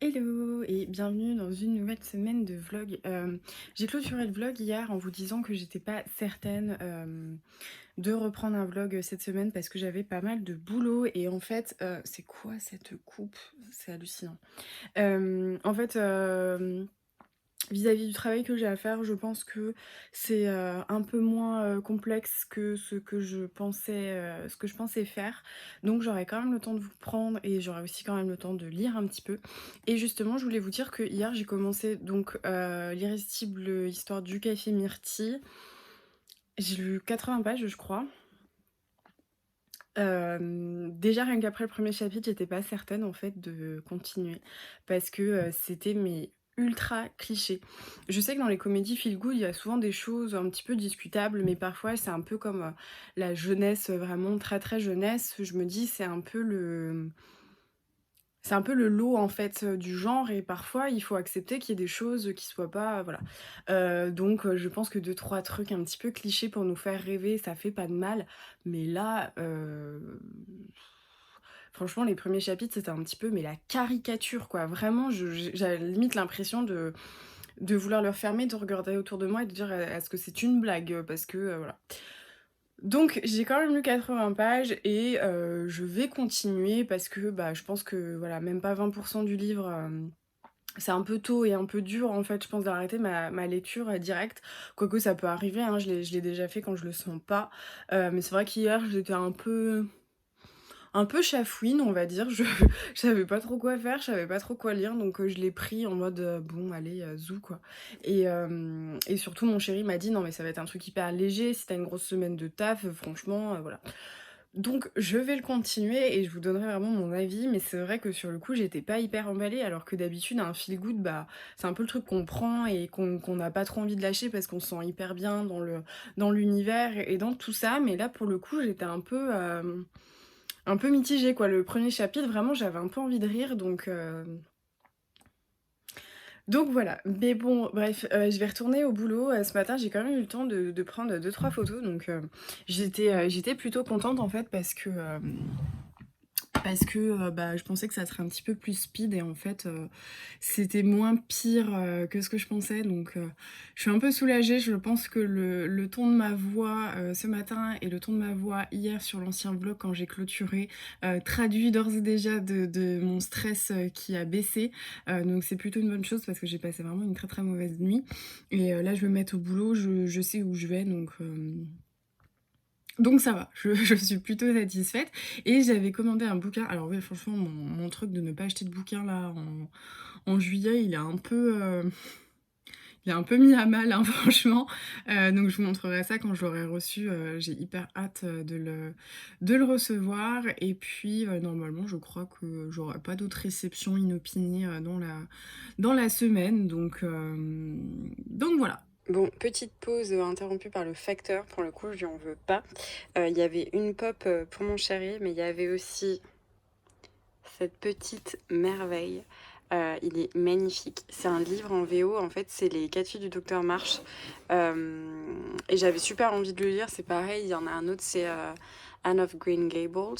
Hello et bienvenue dans une nouvelle semaine de vlog. J'ai clôturé le vlog hier en vous disant que j'étais pas certaine de reprendre un vlog cette semaine parce que j'avais pas mal de boulot et en fait, c'est quoi cette coupe? C'est hallucinant. En fait, vis-à-vis du travail que j'ai à faire, je pense que c'est, un peu moins, complexe que ce que je pensais faire. Donc j'aurai quand même le temps de vous prendre et j'aurai aussi quand même le temps de lire un petit peu. Et justement, je voulais vous dire que hier j'ai commencé donc, l'irrésistible histoire du café Myrtille. J'ai lu 80 pages, je crois. Déjà rien qu'après le premier chapitre, j'étais pas certaine en fait de continuer parce que, c'était mais ultra cliché. Je sais que dans les comédies feel good, il y a souvent des choses un petit peu discutables, mais parfois c'est un peu comme, la jeunesse, vraiment très, très jeunesse. Je me dis c'est un peu le lot en fait, du genre et parfois il faut accepter qu'il y ait des choses qui soient pas voilà. Donc je pense que deux trois trucs un petit peu clichés pour nous faire rêver, ça fait pas de mal. Mais là, franchement les premiers chapitres, c'était un petit peu mais la caricature quoi. Vraiment j'avais limite l'impression de vouloir le refermer, de regarder autour de moi et de dire: «Est-ce que c'est une blague?» parce que, voilà. Donc j'ai quand même lu 80 pages et je vais continuer parce que, bah, je pense que, voilà, même pas 20 du livre, c'est un peu tôt et un peu dur, en fait, je pense, d'arrêter ma lecture, direct. Quoique ça peut arriver, hein, je l'ai déjà fait quand je le sens pas. Mais c'est vrai qu'hier, j'étais un peu chafouine, on va dire. Je savais pas trop quoi faire, je savais pas trop quoi lire, donc je l'ai pris en mode, bon allez, zou quoi. Et surtout mon chéri m'a dit: «Non mais ça va être un truc hyper léger, si tu une grosse semaine de taf, franchement, voilà». Donc je vais le continuer et je vous donnerai vraiment mon avis, mais c'est vrai que sur le coup, j'étais pas hyper emballée, alors que d'habitude un feel good, bah, c'est un peu le truc qu'on prend et qu'on n'a pas trop envie de lâcher parce qu'on se sent hyper bien dans l'univers et dans tout ça. Mais là, pour le coup, j'étais un peu mitigée, quoi. Le premier chapitre, vraiment, j'avais un peu envie de rire, donc voilà. Mais bon, bref, je vais retourner au boulot. Ce matin, j'ai quand même eu le temps de prendre deux trois photos, donc j'étais plutôt contente, en fait, parce que, bah, je pensais que ça serait un petit peu plus speed et en fait, c'était moins pire, que ce que je pensais donc je suis un peu soulagée. Je pense que le ton de ma voix, ce matin et le ton de ma voix hier sur l'ancien vlog quand j'ai clôturé, traduit d'ores et déjà de mon stress, qui a baissé. Donc c'est plutôt une bonne chose parce que j'ai passé vraiment une très, très mauvaise nuit et là je vais me mettre au boulot, je sais où je vais donc ça va, je suis plutôt satisfaite et j'avais commandé un bouquin. Alors oui, franchement, mon truc de ne pas acheter de bouquin là en juillet, il est un peu mis à mal, hein, franchement. Donc je vous montrerai ça quand je l'aurai reçu. J'ai hyper hâte de le recevoir. Et puis normalement, je crois que j'aurai pas d'autres réceptions inopinées dans la semaine. Donc voilà. Bon, petite pause interrompue par le facteur, pour le coup, je lui en veux pas. Il y avait une pop pour mon chéri, mais il y avait aussi cette petite merveille. Il est magnifique. C'est un livre en VO, en fait, c'est Les 4 filles du docteur March. Et j'avais super envie de le lire, c'est pareil, il y en a un autre, c'est Anne of Green Gables.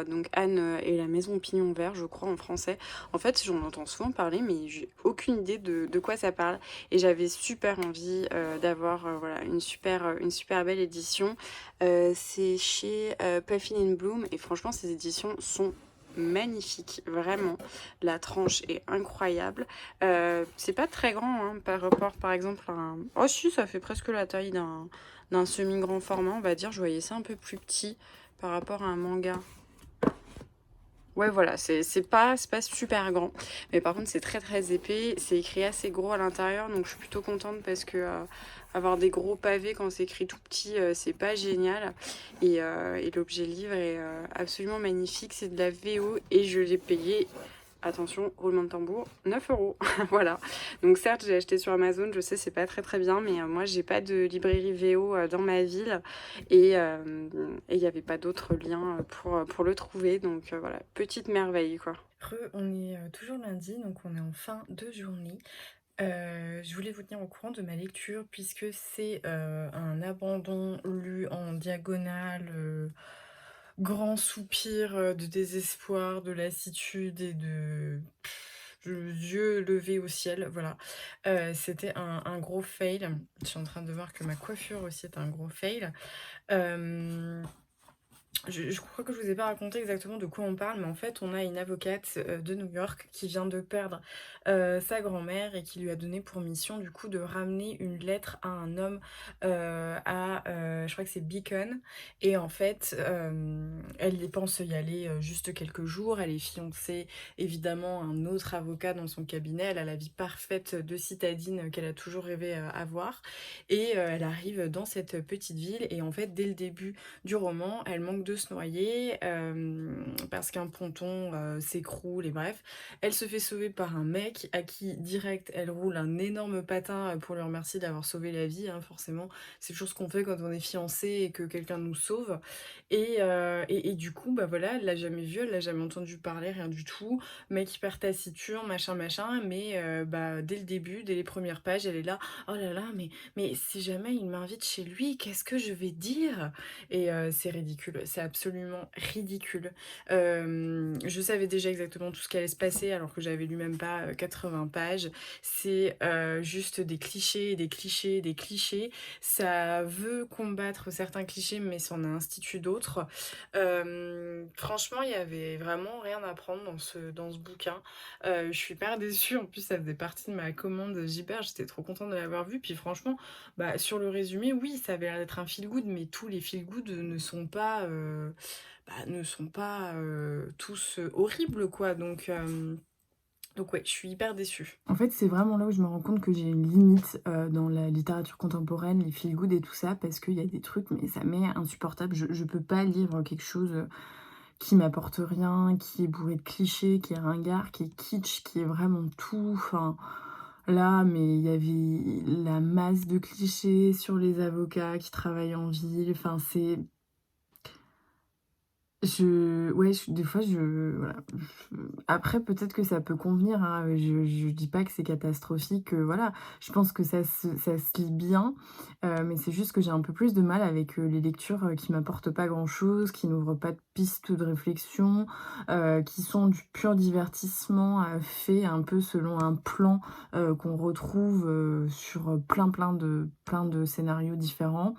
Donc Anne et la maison au pignon vert, je crois, en français. En fait, j'en entends souvent parler, mais j'ai aucune idée de quoi ça parle. Et j'avais super envie d'avoir voilà, une super belle édition. C'est chez Puffin and Bloom, et franchement, ces éditions sont magnifique, vraiment. La tranche est incroyable. C'est pas très grand hein, par rapport par exemple à un... Oh si, ça fait presque la taille d'un semi-grand format, on va dire. Je voyais ça un peu plus petit par rapport à un manga. Ouais, voilà, c'est pas super grand. Mais par contre, c'est très très épais. C'est écrit assez gros à l'intérieur, donc je suis plutôt contente parce que avoir des gros pavés quand c'est écrit tout petit, c'est pas génial. Et l'objet livre est absolument magnifique. C'est de la VO et je l'ai payé, attention, roulement de tambour, 9 €. Voilà. Donc certes, j'ai acheté sur Amazon, je sais, c'est pas très très bien, mais moi, j'ai pas de librairie VO dans ma ville et il n'y avait pas d'autres liens pour le trouver. Donc voilà, petite merveille, quoi. On est toujours lundi, donc on est en fin de journée. Je voulais vous tenir au courant de ma lecture puisque c'est un abandon lu en diagonale, grand soupir de désespoir, de lassitude et de yeux levés au ciel, voilà. C'était un gros fail. Je suis en train de voir que ma coiffure aussi est un gros fail. Hem je crois que je vous ai pas raconté exactement de quoi on parle, mais en fait, on a une avocate, de New York qui vient de perdre, sa grand-mère et qui lui a donné pour mission, du coup, de ramener une lettre à un homme, je crois que c'est Beacon et en fait, elle y pense y aller, juste quelques jours. Elle est fiancée, évidemment, à un autre avocat dans son cabinet. Elle a la vie parfaite de citadine qu'elle a toujours rêvé, avoir et elle arrive dans cette petite ville et en fait, dès le début du roman, elle manque de se noyer, parce qu'un ponton, s'écroule et bref. Elle se fait sauver par un mec à qui direct elle roule un énorme patin, pour lui remercier d'avoir sauvé la vie, hein, forcément. C'est toujours ce qu'on fait quand on est fiancé et que quelqu'un nous sauve et du coup, bah, voilà, elle l'a jamais vu, elle l'a jamais entendu parler, rien du tout. Mec hyper taciturne, machin, machin, mais bah, dès le début, dès les premières pages, elle est là: «Oh là là, mais si jamais il m'invite chez lui, qu'est-ce que je vais dire?» Et c'est ridicule, c'est absolument ridicule. Je savais déjà exactement tout ce qui allait se passer alors que j'avais lu même pas, 80 pages. C'est, juste des clichés, des clichés, des clichés. Ça veut combattre certains clichés, mais ça en institue d'autres. Franchement, il y avait vraiment rien à prendre dans ce bouquin. Je suis hyper déçue, en plus ça faisait partie de ma commande Gibert, j'étais trop contente de l'avoir vu. Puis franchement, bah, sur le résumé, oui, ça avait l'air d'être un feel good, mais tous les feel good ne sont pas tous, horribles quoi, donc ouais, je suis hyper déçue. En fait, c'est vraiment là où je me rends compte que j'ai une limite, dans la littérature contemporaine, les feel good et tout ça, parce qu'il y a des trucs, mais ça m'est insupportable. Je peux pas lire quelque chose, qui m'apporte rien, qui est bourré de clichés, qui est ringard, qui est kitsch, qui est vraiment tout. Enfin, là, mais il y avait la masse de clichés sur les avocats qui travaillent en ville. Enfin, c'est ouais, des fois, voilà, après peut-être que ça peut convenir, hein, je dis pas que c'est catastrophique, voilà. Je pense que ça se lit bien, mais c'est juste que j'ai un peu plus de mal avec, les lectures, qui m'apportent pas grand-chose, qui n'ouvrent pas de pistes de réflexion, qui sont du pur divertissement, fait un peu selon un plan, qu'on retrouve, sur, plein de scénarios différents.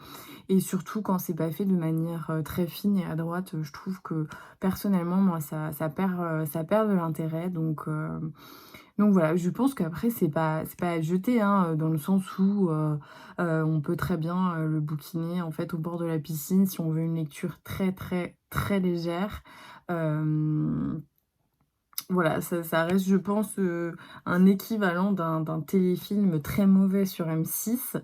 Et surtout quand c'est pas fait de manière, très fine et à droite, je trouve que personnellement moi ça perd de l'intérêt donc voilà. Je pense qu'après c'est pas à jeter, hein, dans le sens où, on peut très bien, le bouquiner en fait au bord de la piscine si on veut une lecture très, très, très légère. Hem voilà, ça reste, je pense, un équivalent d'un téléfilm très mauvais sur M6,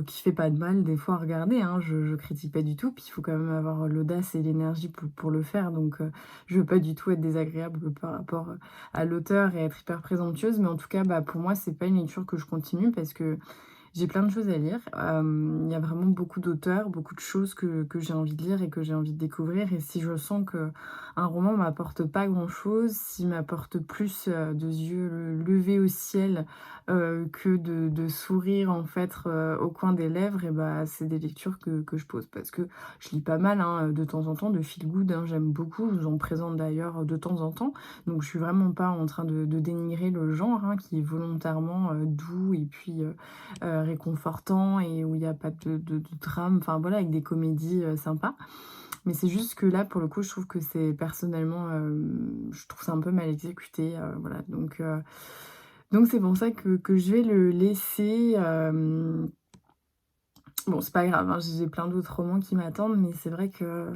qui fait pas de mal des fois à regarder, hein, je critique pas du tout. Puis il faut quand même avoir l'audace et l'énergie pour le faire, donc je veux pas du tout être désagréable par rapport, à l'auteur et être hyper présomptueuse. Mais en tout cas, bah, pour moi, c'est pas une lecture que je continue parce que j'ai plein de choses à lire. Il y a vraiment beaucoup d'auteurs, beaucoup de choses que j'ai envie de lire et que j'ai envie de découvrir. Et si je sens que un roman m'apporte pas grand-chose, s'il m'apporte plus, de yeux levés au ciel, que de sourires en fait, au coin des lèvres et bah, c'est des lectures que je pose. Parce que je lis pas mal, hein, de temps en temps, de feel good, hein, j'aime beaucoup. Je vous en présente d'ailleurs, de temps en temps. Donc je suis vraiment pas en train de dénigrer le genre, hein, qui est volontairement, doux et puis, réconfortant et où il y a pas de drame, enfin voilà, avec des comédies, sympas. Mais c'est juste que là, pour le coup, je trouve que c'est personnellement, je trouve ça un peu mal exécuté, voilà. Donc c'est pour ça que je vais le laisser, bon, c'est pas grave, hein, j'ai plein d'autres romans qui m'attendent, mais c'est vrai que,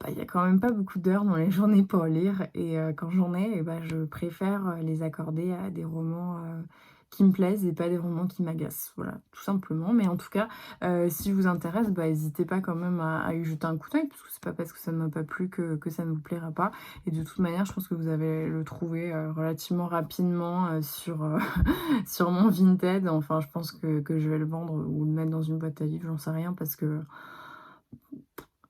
bah, il y a quand même pas beaucoup d'heures dans les journées pour lire et quand j'en ai et bah, je préfère, les accorder à des romans, qui me plaisent et pas des romans qui m'agacent. Voilà, tout simplement. Mais en tout cas, si vous intéresse, bah, hésitez pas quand même à y jeter un coup d'œil parce que c'est pas parce que ça ne m'a pas plu que ça ne vous plaira pas et de toute manière, je pense que vous allez le trouver, relativement rapidement, sur, sur mon Vinted. Enfin, je pense que je vais le vendre ou le mettre dans une boîte à livres, j'en sais rien parce que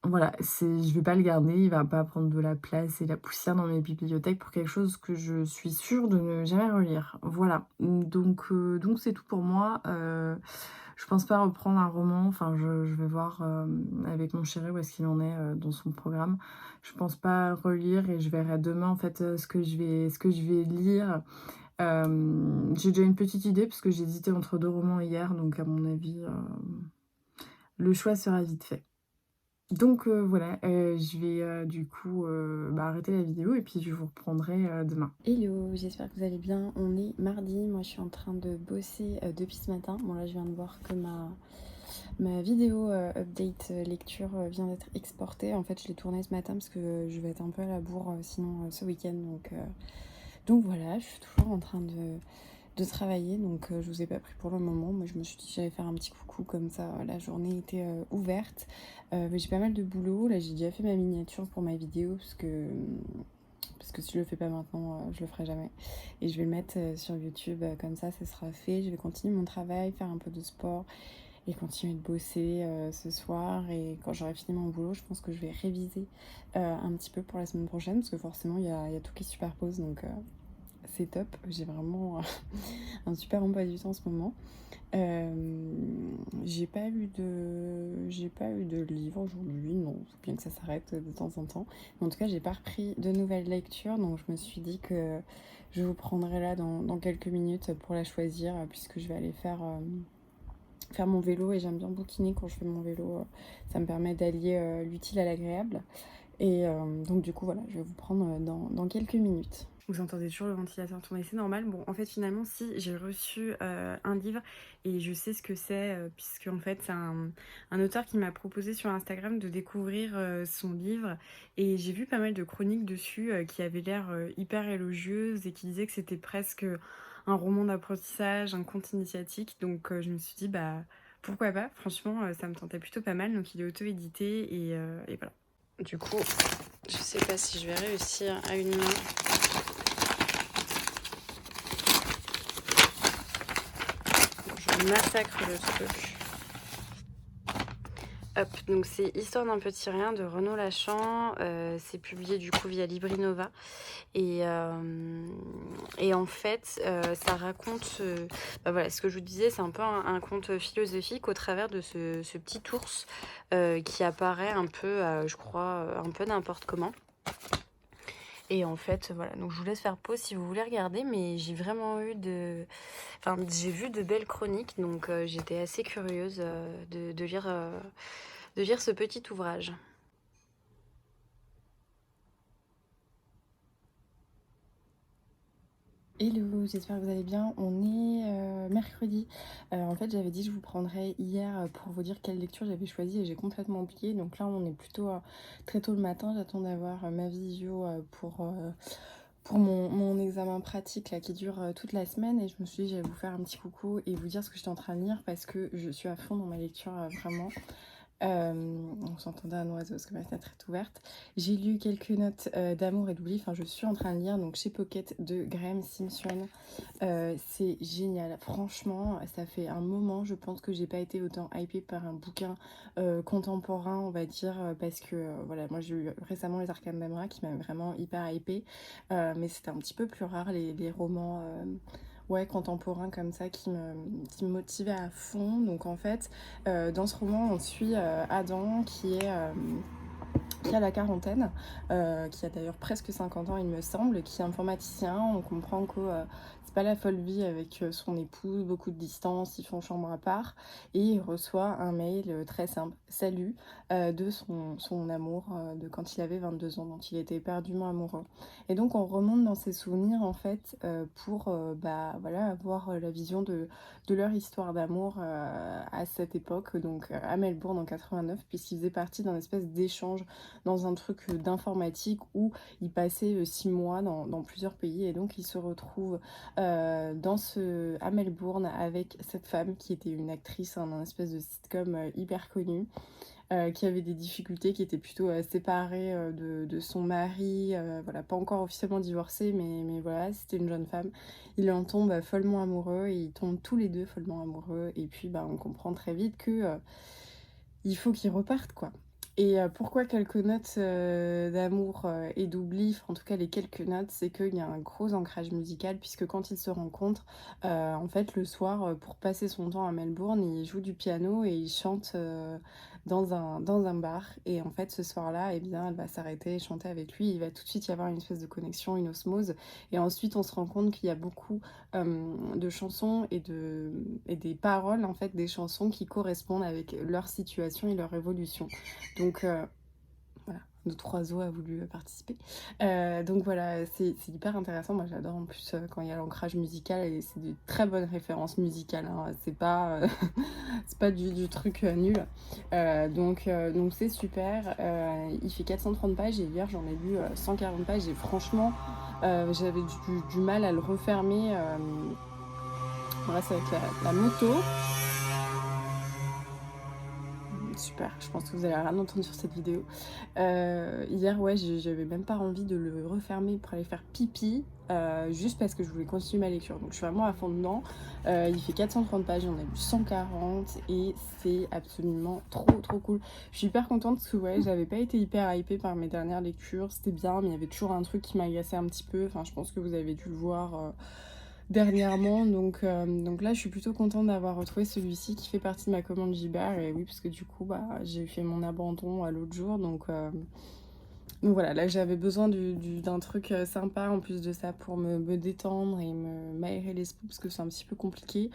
voilà, je vais pas le garder, il va pas prendre de la place et la poussière dans mes bibliothèques pour quelque chose que je suis sûre de ne jamais relire. Voilà, donc c'est tout pour moi. Je pense pas reprendre un roman, enfin je vais voir, avec mon chéri où est-ce qu'il en est, dans son programme. Je pense pas relire et je verrai demain en fait, ce que je vais lire. J'ai déjà une petite idée parce que j'hésitais entre 2 romans hier, donc à mon avis, le choix sera vite fait. Donc voilà, je vais, du coup, arrêter la vidéo et puis je vous reprendrai, demain. Hello, j'espère que vous allez bien. On est mardi, moi je suis en train de bosser depuis ce matin. Bon là je viens de voir que ma vidéo update lecture vient d'être exportée. En fait je l'ai tournée ce matin parce que je vais être un peu à la bourre sinon ce week-end. Donc voilà, je suis toujours en train de travailler, donc je vous ai pas pris pour le moment. Moi je me suis dit que j'allais faire un petit coucou comme ça, la journée était ouverte. Mais j'ai pas mal de boulot, là j'ai déjà fait ma miniature pour ma vidéo parce que si je le fais pas maintenant, je le ferai jamais. Et je vais le mettre sur YouTube, comme ça sera fait. Je vais continuer mon travail, faire un peu de sport et continuer de bosser ce soir. Et quand j'aurai fini mon boulot, je pense que je vais réviser un petit peu pour la semaine prochaine, parce que forcément il y a tout qui se superpose, donc c'est top. J'ai vraiment un super emploi du temps en ce moment. J'ai pas eu de livre aujourd'hui, non, faut bien que ça s'arrête de temps en temps. Mais en tout cas, j'ai pas repris de nouvelles lectures, donc je me suis dit que je vous prendrai là dans quelques minutes pour la choisir, puisque je vais aller faire mon vélo et j'aime bien bouquiner quand je fais mon vélo. Ça me permet d'allier l'utile à l'agréable. Et donc du coup, voilà, je vais vous prendre dans quelques minutes. Vous entendez toujours le ventilateur tourner, c'est normal. Bon, en fait, finalement, si, j'ai reçu un livre et je sais ce que c'est, puisque en fait, c'est un auteur qui m'a proposé sur Instagram de découvrir son livre. Et j'ai vu pas mal de chroniques dessus qui avaient l'air hyper élogieuses et qui disaient que c'était presque un roman d'apprentissage, un conte initiatique. Donc je me suis dit, bah pourquoi pas. Franchement, ça me tentait plutôt pas mal. Donc il est auto-édité et voilà. Du coup, je sais pas si je vais réussir à une main. Je massacre le truc. Hop, donc c'est Histoire d'un petit rien de Renaud Lachant. C'est publié du coup via Librinova. Et en fait, ça raconte, voilà, ce que je vous disais, c'est un peu un conte philosophique au travers de ce petit ours qui apparaît un peu, je crois, un peu n'importe comment. Et en fait, voilà, donc je vous laisse faire pause si vous voulez regarder, mais j'ai vraiment j'ai vu de belles chroniques, donc j'étais assez curieuse de lire ce petit ouvrage. Hello, j'espère que vous allez bien. On est mercredi. En fait, j'avais dit que je vous prendrais hier pour vous dire quelle lecture j'avais choisie et j'ai complètement oublié. Donc là, on est plutôt très tôt le matin. J'attends d'avoir ma visio pour mon examen pratique là, qui dure toute la semaine. Et je me suis dit, j'allais vous faire un petit coucou et vous dire ce que j'étais en train de lire parce que je suis à fond dans ma lecture, vraiment. On s'entendait un oiseau parce que ma fenêtre est ouverte. J'ai lu quelques notes d'amour et d'oubli. Enfin, je suis en train de lire donc chez Pocket de Graham Simpson. C'est génial. Franchement, ça fait un moment, je pense que j'ai pas été autant hypée par un bouquin contemporain, on va dire, parce que voilà, moi j'ai eu récemment Les Arcanes d'Amra qui m'a vraiment hyper hypée. Mais c'était un petit peu plus rare les romans. Ouais, contemporains comme ça qui me motivait à fond. Donc en fait, dans ce roman, on suit Adam qui a la quarantaine, qui a d'ailleurs presque 50 ans il me semble, qui est informaticien. On comprend que c'est pas la folle vie avec son épouse, beaucoup de distance, ils font chambre à part. Et il reçoit un mail très simple, salut, de son amour de quand il avait 22 ans, dont il était éperdument amoureux. Et donc on remonte dans ses souvenirs en fait pour voilà, avoir la vision de leur histoire d'amour à cette époque, donc à Melbourne en 89, puisqu'ils faisaient partie d'un espèce d'échange dans un truc d'informatique où il passait 6 mois dans plusieurs pays et donc il se retrouve à Melbourne avec cette femme qui était une actrice, un espèce de sitcom hyper connu. Qui avait des difficultés, qui était plutôt séparée de son mari, voilà, pas encore officiellement divorcée, mais voilà, c'était une jeune femme. Il en tombe follement amoureux, et ils tombent tous les deux follement amoureux, et puis on comprend très vite que il faut qu'ils repartent, quoi. Et pourquoi quelques notes, d'amour, et d'oubli, enfin, en tout cas les quelques notes, c'est qu'il y a un gros ancrage musical puisque quand ils se rencontrent, en fait le soir, pour passer son temps à Melbourne, il joue du piano et il chante, dans un bar et en fait ce soir-là, eh bien, elle va s'arrêter et chanter avec lui. Il va tout de suite y avoir une espèce de connexion, une osmose et ensuite on se rend compte qu'il y a beaucoup, de chansons et des paroles, en fait, des chansons qui correspondent avec leur situation et leur évolution. Donc voilà, notre oiseau a voulu participer. Donc voilà, c'est hyper intéressant. Moi, j'adore en plus quand il y a l'ancrage musical et c'est de très bonnes références musicales, hein. C'est pas, c'est pas du truc nul. Donc c'est super. Il fait 430 pages et hier j'en ai lu 140 pages et franchement, j'avais du mal à le refermer. Voilà, c'est avec la moto. Super, je pense que vous allez rien entendre sur cette vidéo. Hier, ouais, j'avais même pas envie de le refermer pour aller faire pipi, juste parce que je voulais continuer ma lecture. Donc je suis vraiment à fond dedans. Il fait 430 pages, j'en ai lu 140 et c'est absolument trop cool. Je suis hyper contente parce que ouais, j'avais pas été hyper hypée par mes dernières lectures. C'était bien, mais il y avait toujours un truc qui m'agaçait un petit peu. Enfin, je pense que vous avez dû le voir dernièrement. Donc là, je suis plutôt contente d'avoir retrouvé celui-ci qui fait partie de ma commande Gibert. Et oui, parce que du coup, bah, j'ai fait mon abandon à l'autre jour. Donc voilà, là, j'avais besoin d'un truc sympa en plus de ça pour me détendre et m'aérer l'esprit parce que c'est un petit peu compliqué.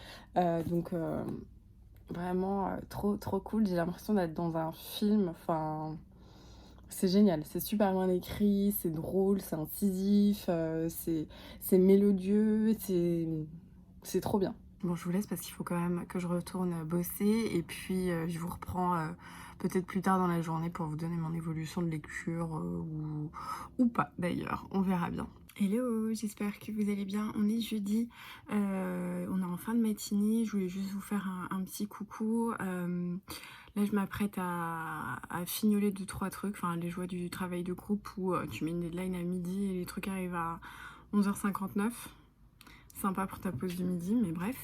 Vraiment trop cool. J'ai l'impression d'être dans un film. Enfin, c'est génial, c'est super bien écrit, c'est drôle, c'est incisif, c'est mélodieux, c'est trop bien. Bon, je vous laisse parce qu'il faut quand même que je retourne bosser et puis je vous reprends peut-être plus tard dans la journée pour vous donner mon évolution de lecture ou pas d'ailleurs, on verra bien. Hello, j'espère que vous allez bien. On est jeudi, on est en fin de matinée. Je voulais juste vous faire un petit coucou. Là, je m'apprête à fignoler 2-3 trucs, enfin les joies du travail de groupe où tu mets une deadline à midi et les trucs arrivent à 11h59. Sympa pour ta pause du midi, mais bref.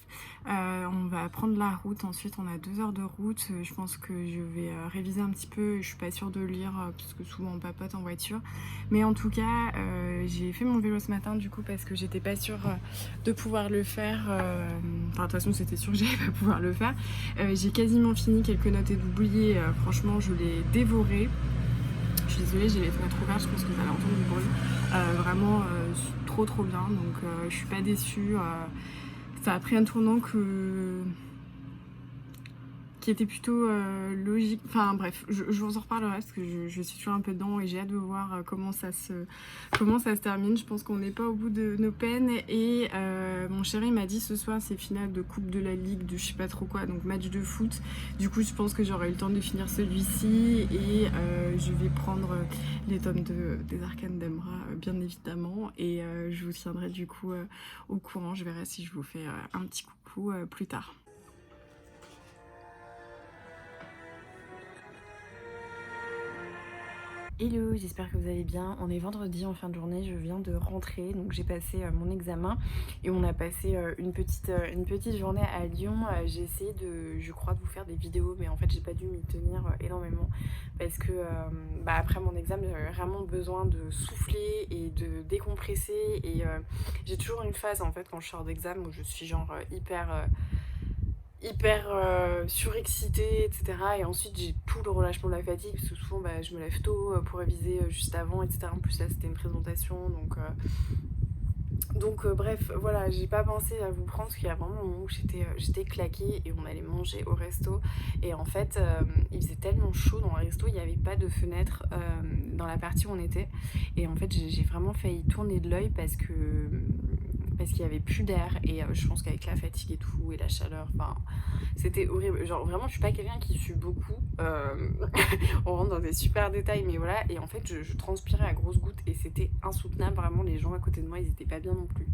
On va prendre la route, ensuite on a 2 heures de route. Je pense que je vais réviser un petit peu, je suis pas sûre de lire, parce que souvent on papote en voiture. Mais en tout cas, j'ai fait mon vélo ce matin du coup parce que j'étais pas sûre de pouvoir le faire. Enfin, de toute façon, c'était sûr que j'allais pas pouvoir le faire. J'ai quasiment fini quelques notes et d'oublier. Franchement, je l'ai dévoré. Je suis désolée, j'ai les fenêtres ouvertes, je pense que vous allez entendre du bruit. Vraiment trop bien, donc je suis pas déçue. Ça a pris un tournant qui était plutôt logique. Enfin bref, je vous en reparlerai parce que je suis toujours un peu dedans et j'ai hâte de voir comment ça se termine. Je pense qu'on n'est pas au bout de nos peines et mon chéri m'a dit ce soir c'est finale de coupe de la ligue de je sais pas trop quoi, donc match de foot. Du coup je pense que j'aurai eu le temps de finir celui-ci et je vais prendre les tomes des Arcanes d'Emra bien évidemment et je vous tiendrai du coup au courant. Je verrai si je vous fais un petit coucou plus tard. Hello, j'espère que vous allez bien. On est vendredi en fin de journée, je viens de rentrer, donc j'ai passé mon examen et on a passé une petite journée à Lyon. J'ai essayé je crois, de vous faire des vidéos, mais en fait j'ai pas dû m'y tenir énormément parce que après mon examen j'avais vraiment besoin de souffler et de décompresser et j'ai toujours une phase en fait quand je sors d'examen où je suis genre hyper surexcitée, etc. Et ensuite j'ai tout le relâchement de la fatigue parce que souvent je me lève tôt pour réviser juste avant, etc. En plus là c'était une présentation donc bref, voilà, j'ai pas pensé à vous prendre parce qu'il y a vraiment un moment où j'étais claquée et on allait manger au resto. Et en fait, il faisait tellement chaud dans le resto, il n'y avait pas de fenêtre dans la partie où on était. Et en fait, j'ai vraiment failli tourner de l'œil parce qu'il y avait plus d'air et je pense qu'avec la fatigue et tout et la chaleur, enfin c'était horrible. Genre vraiment je suis pas quelqu'un qui sue beaucoup, on rentre dans des super détails mais voilà. Et en fait je transpirais à grosses gouttes et c'était insoutenable. Vraiment les gens à côté de moi ils étaient pas bien non plus.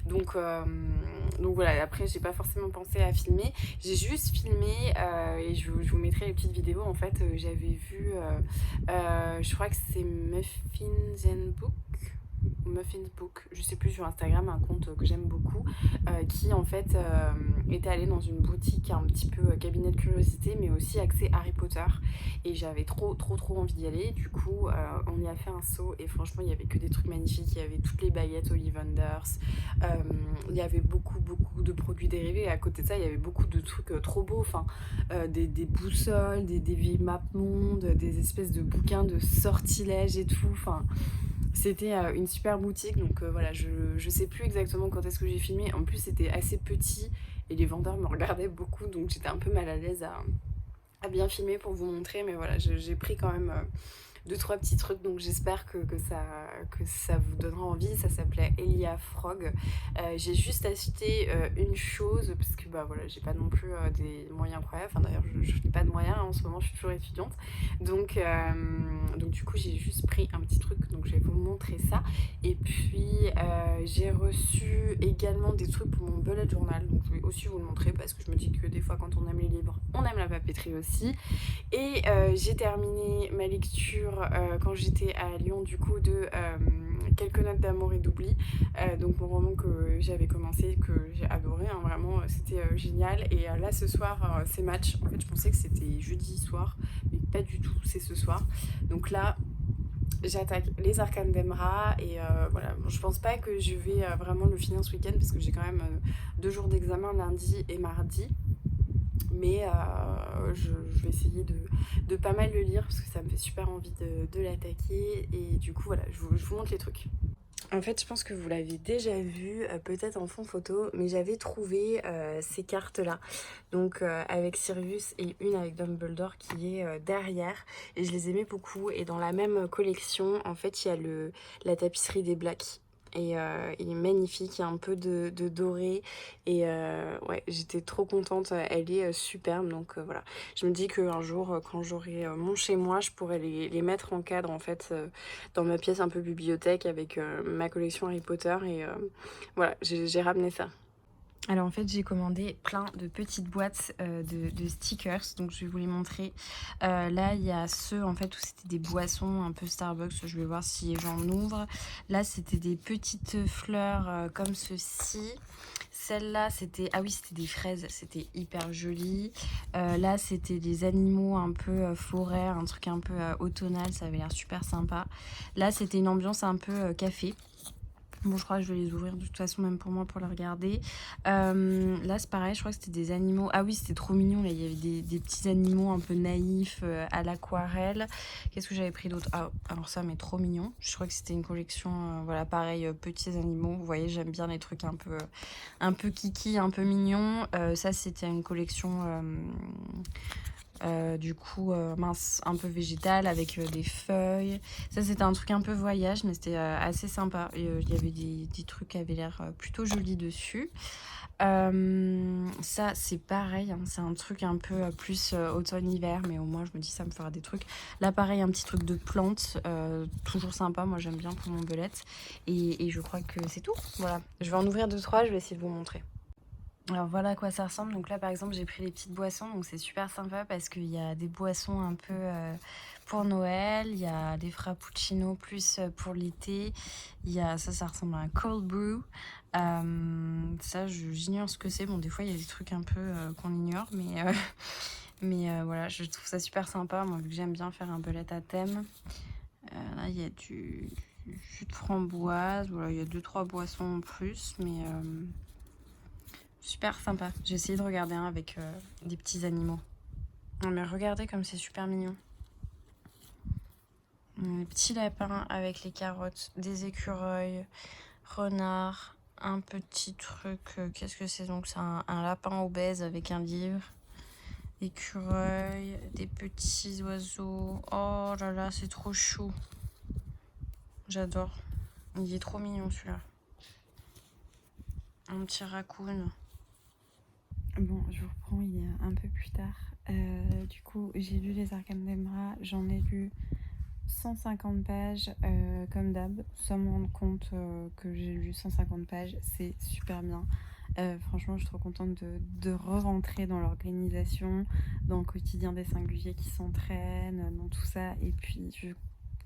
Donc voilà, après j'ai pas forcément pensé à filmer, j'ai juste filmé et je vous mettrai les petites vidéos. En fait j'avais vu je crois que c'est Muffins and Book, je sais plus, sur Instagram, un compte que j'aime beaucoup, qui en fait était allée dans une boutique un petit peu cabinet de curiosité, mais aussi axée Harry Potter. Et j'avais trop envie d'y aller. Du coup, on y a fait un saut et franchement, il y avait que des trucs magnifiques. Il y avait toutes les baguettes Ollivanders. Il y avait beaucoup de produits dérivés. Et à côté de ça, il y avait beaucoup de trucs trop beaux. Enfin, des boussoles, des vieilles map monde, des espèces de bouquins de sortilèges et tout. Enfin, c'était une super boutique. Donc voilà, je sais plus exactement quand est-ce que j'ai filmé. En plus, c'était assez petit et les vendeurs me regardaient beaucoup. Donc j'étais un peu mal à l'aise à bien filmer pour vous montrer. Mais voilà, j'ai pris quand même deux trois petits trucs, donc j'espère que ça vous donnera envie. Ça s'appelait Elia Frog. J'ai juste acheté une chose parce que bah voilà, j'ai pas non plus des moyens incroyables. Enfin d'ailleurs je n'ai pas de moyens en ce moment, je suis toujours étudiante, donc du coup j'ai juste pris un petit truc, donc je vais vous montrer ça. Et puis j'ai reçu également des trucs pour mon bullet journal, donc je vais aussi vous le montrer parce que je me dis que des fois quand on aime les livres on aime la papeterie aussi. Et j'ai terminé ma lecture quand j'étais à Lyon, du coup, de Quelques notes d'amour et d'oubli. Donc mon roman que j'avais commencé, que j'ai adoré, hein, vraiment, c'était génial. Et là, ce soir, c'est match. En fait, je pensais que c'était jeudi soir, mais pas du tout, c'est ce soir. Donc là, j'attaque les arcanes d'Emra et voilà, bon, je pense pas que je vais vraiment le finir ce week-end parce que j'ai quand même 2 jours d'examen, lundi et mardi. Mais je vais essayer de pas mal le lire parce que ça me fait super envie de l'attaquer. Et du coup, voilà, je vous montre les trucs. En fait, je pense que vous l'avez déjà vu, peut-être en fond photo, mais j'avais trouvé ces cartes-là. Donc avec Sirius et une avec Dumbledore qui est derrière. Et je les aimais beaucoup. Et dans la même collection, en fait, il y a la tapisserie des Blacks. Et il est magnifique, il y a un peu de doré. Et ouais, j'étais trop contente. Elle est superbe. Donc voilà. Je me dis qu'un jour, quand j'aurai mon chez moi, je pourrais les mettre en cadre en fait dans ma pièce un peu bibliothèque avec ma collection Harry Potter. Et voilà, j'ai ramené ça. Alors en fait j'ai commandé plein de petites boîtes de stickers, donc je vais vous les montrer. Là il y a ceux en fait où c'était des boissons un peu Starbucks, je vais voir si j'en ouvre. Là c'était des petites fleurs comme ceci. Celle-là c'était, ah oui c'était des fraises, c'était hyper joli. Là c'était des animaux un peu forêt, un truc un peu automnal, ça avait l'air super sympa. Là c'était une ambiance un peu café. Bon, je crois que je vais les ouvrir de toute façon, même pour moi, pour les regarder. Là, c'est pareil, je crois que c'était des animaux. Ah oui, c'était trop mignon. Là, il y avait des petits animaux un peu naïfs à l'aquarelle. Qu'est-ce que j'avais pris d'autre? Ah, alors ça, mais trop mignon. Je crois que c'était une collection, voilà, pareil, petits animaux. Vous voyez, j'aime bien les trucs un peu kiki, un peu mignons. Ça, c'était une collection... du coup mince, un peu végétal avec des feuilles. Ça c'était un truc un peu voyage, mais c'était assez sympa. Il y avait des trucs qui avaient l'air plutôt jolis dessus. Ça c'est pareil, hein, c'est un truc un peu plus automne-hiver, mais au moins je me dis ça me fera des trucs. Là pareil, un petit truc de plantes, toujours sympa, moi j'aime bien pour mon belette. Et je crois que c'est tout. Voilà, je vais en ouvrir 2-3, je vais essayer de vous montrer. Alors voilà à quoi ça ressemble. Donc là par exemple j'ai pris les petites boissons, donc c'est super sympa parce qu'il y a des boissons un peu pour Noël, il y a des frappuccinos plus pour l'été, il y a ça ressemble à un cold brew. Ça j'ignore ce que c'est, bon des fois il y a des trucs un peu qu'on ignore, mais voilà, je trouve ça super sympa, moi vu que j'aime bien faire un belette à thème. Là il y a du jus de framboise, voilà, il y a 2-3 boissons en plus, mais super sympa. J'ai essayé de regarder un avec des petits animaux. Non mais regardez comme c'est super mignon. Les petits lapins avec les carottes, des écureuils, renards, un petit truc. Qu'est-ce que c'est donc? C'est un lapin obèse avec un livre. Écureuil, des petits oiseaux. Oh là là, c'est trop chou. J'adore. Il est trop mignon celui-là. Un petit raccoon. Bon, je vous reprends, il est un peu plus tard. Du coup, j'ai lu Les Arcanes d'Emra, j'en ai lu 150 pages, comme d'hab, sans me rendre compte que j'ai lu 150 pages, c'est super bien. Franchement, je suis trop contente de re-rentrer dans l'organisation, dans le quotidien des singuliers qui s'entraînent, dans tout ça. Et puis, je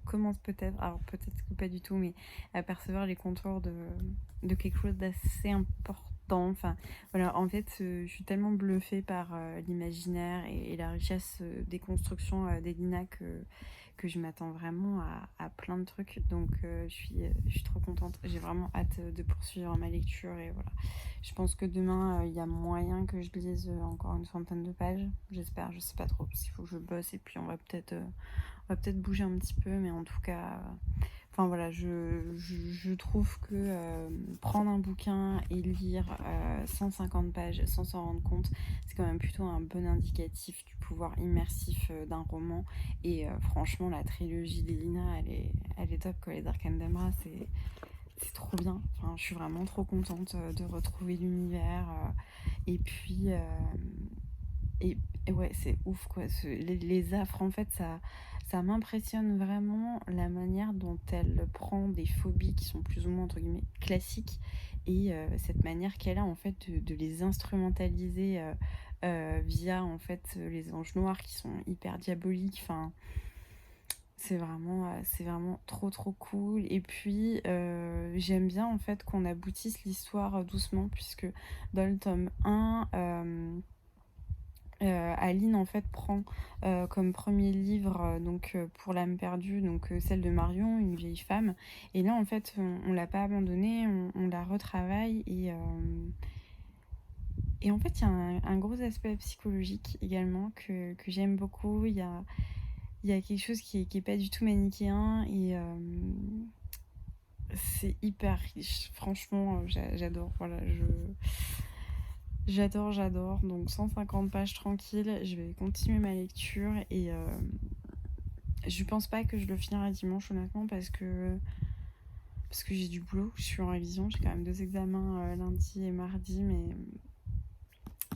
commence peut-être, alors peut-être que pas du tout, mais à percevoir les contours de quelque chose d'assez important temps. Enfin, voilà, en fait, je suis tellement bluffée par, l'imaginaire et la richesse, des constructions, d'Elina que je m'attends vraiment à plein de trucs. Donc, je suis trop contente. J'ai vraiment hâte, de poursuivre ma lecture et voilà. Je pense que demain, il y a moyen que je lise, encore une centaine de pages. J'espère, je sais pas trop, parce qu'il faut que je bosse et puis on va peut-être bouger un petit peu, mais en tout cas, enfin voilà, je trouve que prendre un bouquin et lire 150 pages sans s'en rendre compte, c'est quand même plutôt un bon indicatif du pouvoir immersif d'un roman. Et franchement, la trilogie d'Elina, elle est top, quoi. Les Dark Damra, c'est trop bien. Enfin, je suis vraiment trop contente de retrouver l'univers. Et puis, et, et ouais, c'est ouf quoi. Les affres, en fait, ça m'impressionne vraiment la manière dont elle prend des phobies qui sont plus ou moins entre guillemets classiques et cette manière qu'elle a en fait de les instrumentaliser via en fait les anges noirs qui sont hyper diaboliques. Enfin, c'est vraiment trop trop cool. Et puis j'aime bien en fait qu'on aboutisse l'histoire doucement puisque dans le tome 1, Aline en fait prend comme premier livre pour l'âme perdue celle de Marion, une vieille femme, et là en fait on l'a pas abandonnée, on la retravaille et en fait il y a un gros aspect psychologique également que j'aime beaucoup. Il y a quelque chose qui est pas du tout manichéen et c'est hyper riche, franchement j'adore, voilà, j'adore. Donc 150 pages tranquilles, je vais continuer ma lecture et je pense pas que je le finirai dimanche honnêtement parce que j'ai du boulot, je suis en révision, j'ai quand même 2 examens lundi et mardi, mais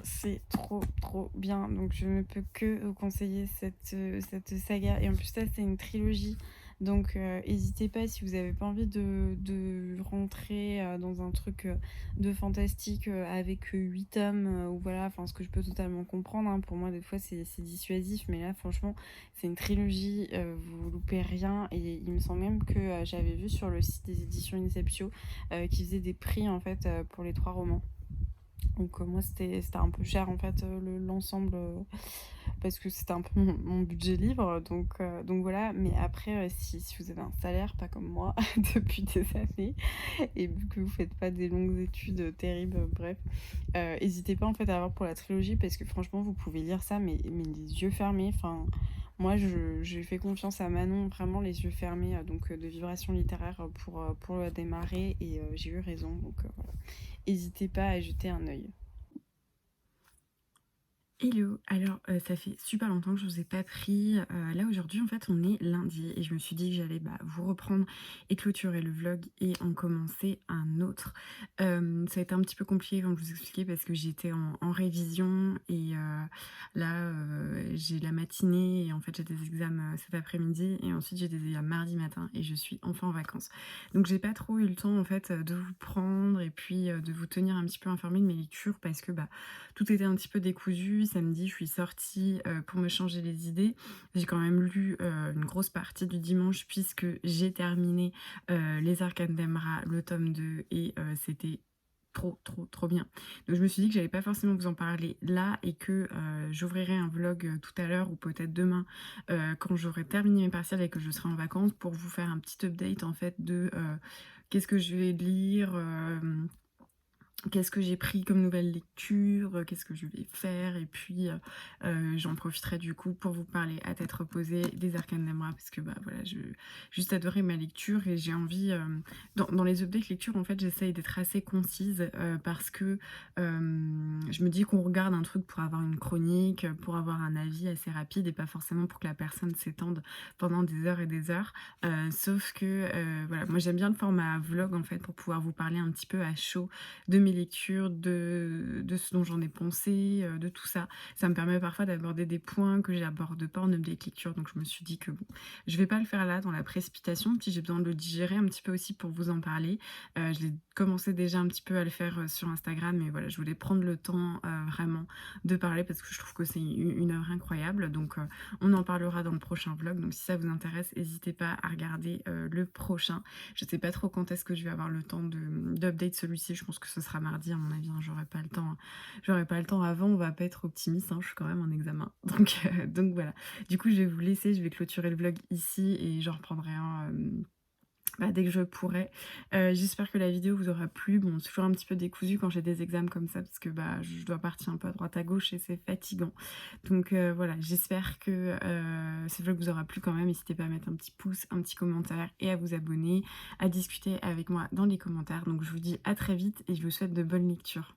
c'est trop trop bien. Donc je ne peux que vous conseiller cette saga. Et en plus, ça, c'est une trilogie. Donc n'hésitez pas si vous n'avez pas envie de rentrer dans un truc de fantastique avec 8 tomes ou voilà, enfin ce que je peux totalement comprendre. Hein. Pour moi, des fois, c'est dissuasif. Mais là, franchement, c'est une trilogie. Vous loupez rien. Et il me semble même que j'avais vu sur le site des éditions Inceptio qui faisaient des prix en fait pour les 3 romans. Donc moi c'était un peu cher en fait l'ensemble parce que c'était un peu mon budget livre donc voilà. Mais après si vous avez un salaire pas comme moi depuis des années et vu que vous faites pas des longues études terribles bref, n'hésitez pas en fait à avoir pour la trilogie parce que franchement vous pouvez lire ça mais les yeux fermés. Enfin moi j'ai fait confiance à Manon vraiment les yeux fermés de Vibration littéraire pour démarrer et j'ai eu raison donc voilà. N'hésitez pas à jeter un œil. Hello, alors ça fait super longtemps que je vous ai pas pris. Là aujourd'hui en fait on est lundi et je me suis dit que j'allais vous reprendre et clôturer le vlog et en commencer un autre. Ça a été un petit peu compliqué comme je vous expliquais parce que j'étais en révision et là j'ai la matinée et en fait j'ai des examens cet après-midi et ensuite j'ai des examens mardi matin et je suis enfin en vacances. Donc j'ai pas trop eu le temps en fait de vous prendre et puis de vous tenir un petit peu informé de mes lectures parce que tout était un petit peu décousu. Samedi, je suis sortie pour me changer les idées. J'ai quand même lu une grosse partie du dimanche puisque j'ai terminé Les Arcanes d'Emra, le tome 2, et c'était trop bien. Donc je me suis dit que j'allais pas forcément vous en parler là et que j'ouvrirai un vlog tout à l'heure ou peut-être demain quand j'aurai terminé mes partiels et que je serai en vacances pour vous faire un petit update en fait de qu'est-ce que je vais lire, qu'est-ce que j'ai pris comme nouvelle lecture, qu'est-ce que je vais faire, et puis j'en profiterai du coup pour vous parler à tête reposée des Arcanes d'Emra parce que voilà, j'ai juste adoré ma lecture et j'ai envie, dans les updates lecture en fait j'essaye d'être assez concise parce que je me dis qu'on regarde un truc pour avoir une chronique, pour avoir un avis assez rapide et pas forcément pour que la personne s'étende pendant des heures et des heures. Sauf que voilà, moi j'aime bien le format vlog en fait pour pouvoir vous parler un petit peu à chaud de mes lectures, de ce dont j'en ai pensé, de tout ça. Ça me permet parfois d'aborder des points que j'aborde pas en update lecture, donc je me suis dit que bon, je vais pas le faire là dans la précipitation, puis j'ai besoin de le digérer un petit peu aussi pour vous en parler. Je l'ai commencé déjà un petit peu à le faire, sur Instagram, mais voilà, je voulais prendre le temps, vraiment de parler parce que je trouve que c'est une œuvre incroyable, donc on en parlera dans le prochain vlog, donc si ça vous intéresse, n'hésitez pas à regarder, le prochain. Je sais pas trop quand est-ce que je vais avoir le temps d'update celui-ci, je pense que ce sera mardi à mon avis, hein, j'aurai pas le temps avant, on va pas être optimiste, hein, je suis quand même en examen. Donc voilà. Du coup, je vais vous laisser, je vais clôturer le vlog ici et j'en reprendrai un, dès que je pourrai. J'espère que la vidéo vous aura plu. Bon, c'est toujours un petit peu décousu quand j'ai des examens comme ça parce que, je dois partir un peu à droite à gauche et c'est fatigant. Donc voilà, j'espère que, ce vlog vous aura plu quand même. N'hésitez pas à mettre un petit pouce, un petit commentaire et à vous abonner, à discuter avec moi dans les commentaires. Donc je vous dis à très vite et je vous souhaite de bonnes lectures.